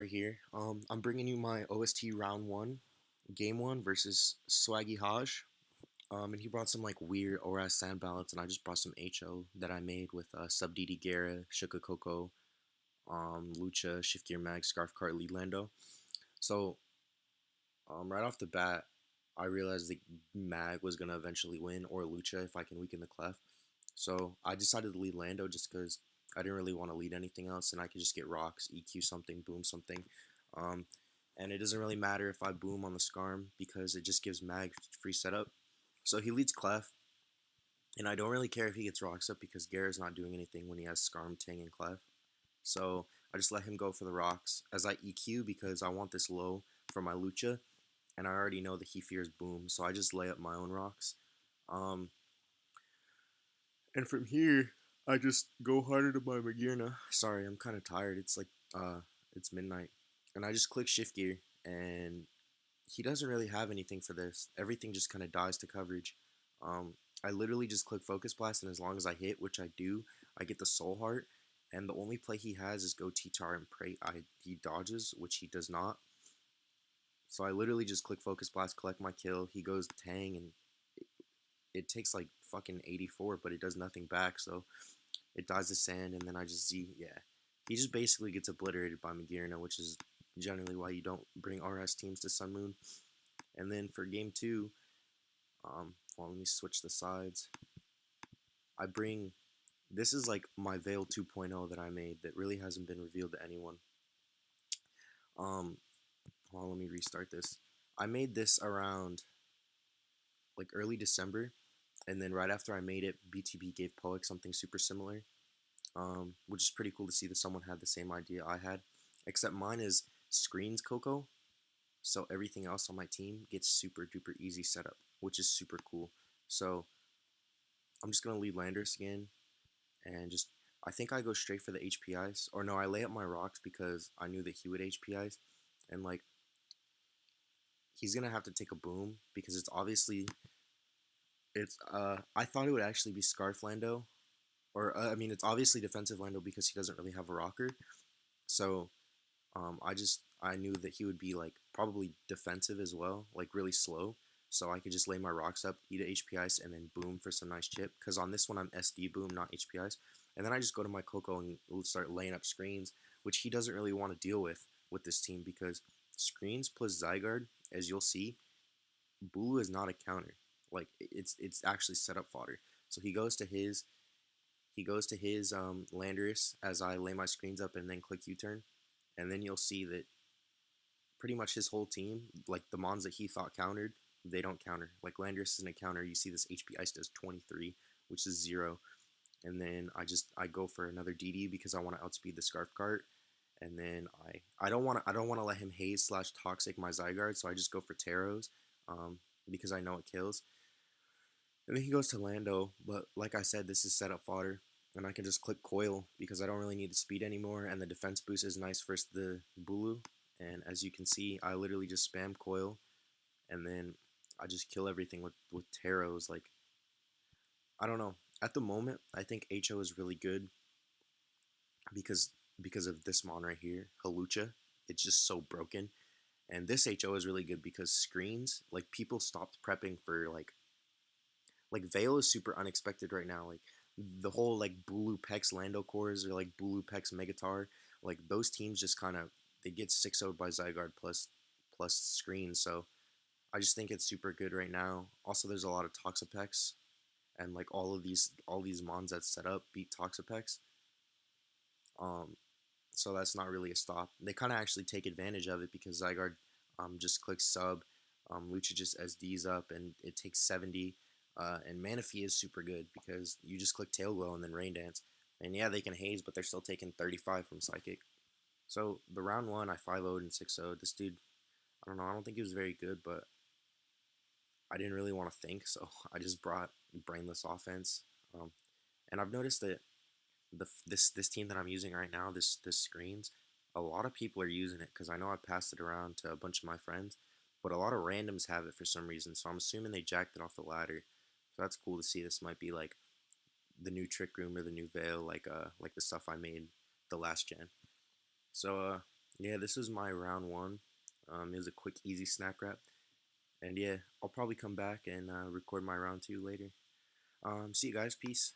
Here. I'm bringing you my OST round one, game one versus SwaggyHajj. And he brought some like weird ORAS sand balance, and I just brought some HO that I made with Sub DD Guerra, Shuka Coco, Lucha, Shift Gear Mag, Scarf Cart, Lead Lando. So right off the bat, I realized that Mag was gonna eventually win, or Lucha if I can weaken the clef. So I decided to lead Lando just because I didn't really want to lead anything else, and I could just get rocks, EQ something, boom something. Um, and it doesn't really matter if I boom on the Scarm because it just gives Mag free setup. So he leads Clef, and I don't really care if he gets rocks up because Gara's not doing anything when he has Scarm, Ting, and Clef. So I just let him go for the rocks as I EQ because I want this low for my Lucha, and I already know that he fears boom, so I just lay up my own rocks. Um, And from here, I just go harder to my Magirna. Sorry, I'm kind of tired. It's midnight, and I just click shift gear, and he doesn't really have anything for this. Everything just kind of dies to coverage. I literally just click focus blast, and as long as I hit, which I do, I get the soul heart. And the only play he has is go T-Tar and pray. He dodges, which he does not. So I literally just click focus blast, collect my kill. He goes Tang, and it takes like fucking 84, but it does nothing back. So it dies to sand, and then I just Z. Yeah, he just basically gets obliterated by Magirna, which is generally why you don't bring RS teams to Sun Moon. And then for game two, well, let me switch the sides. I bring this is like my Veil 2.0 that I made that really hasn't been revealed to anyone. Well, let me restart this. I made this around like early December, and then right after I made it, BTB gave Poic something super similar, which is pretty cool to see that someone had the same idea I had, except mine is screens Coco, so everything else on my team gets super duper easy setup, which is super cool. So I'm just gonna lead Landers again, and just I think I go straight for the HPIs, or no, I lay up my rocks because I knew that he would HPIs, and like he's gonna have to take a boom because it's obviously I thought it would actually be Scarf Lando, or I mean it's obviously defensive Lando because he doesn't really have a rocker. So I knew that he would be like probably defensive as well, like really slow. So I could just lay my rocks up, eat a HPIs, and then boom for some nice chip. Because on this one I'm SD boom, not HPIs. And then I just go to my Coco and start laying up screens, which he doesn't really want to deal with this team because screens plus Zygarde, as you'll see, Bulu is not a counter. Like it's actually set up fodder. So he goes to his Landorus as I lay my screens up and then click U-turn, and then you'll see that pretty much his whole team, like the mons that he thought countered, they don't counter. Like Landorus isn't a counter. You see this HP Ice does 23, which is 0. And then I go for another DD because I want to outspeed the Scarf Cart. And then I don't want to let him haze slash toxic my Zygarde, so I just go for Taros, because I know it kills. And then he goes to Lando, but like I said, this is setup fodder, and I can just click Coil because I don't really need the speed anymore, and the defense boost is nice versus the Bulu. And as you can see, I literally just spam Coil, and then I just kill everything with Taros. Like, I don't know. At the moment, I think HO is really good because because of this mon right here, Halucha. It's just so broken. And this HO is really good because screens, like people stopped prepping for like Vale is super unexpected right now. Like the whole like Bulu Pex Lando cores or like Bulu Pex Megatar, like those teams just kind of they get 6-0'd by Zygarde plus screens. So I just think it's super good right now. Also, there's a lot of Toxapex, and like all these mons that set up beat Toxapex. Um, so that's not really a stop. They kind of actually take advantage of it because Zygarde just clicks sub, Lucha just SDs up, and it takes 70. And Manaphy is super good because you just click Tail Glow and then Rain Dance. And yeah, they can haze, but they're still taking 35 from Psychic. So the round one, I 5-0'd and 6-0'd. This dude, I don't know, I don't think he was very good, but I didn't really want to think, so I just brought brainless offense. Um, and I've noticed that this team that I'm using right now, this screens, a lot of people are using it because I know I passed it around to a bunch of my friends, but a lot of randoms have it for some reason. So I'm assuming they jacked it off the ladder. So that's cool to see. This might be like the new Trick Room or the new Veil, like the stuff I made the last gen. So Yeah, this was my round one. It was a quick, easy snack wrap. And yeah, I'll probably come back and record my round two later. See you guys. Peace.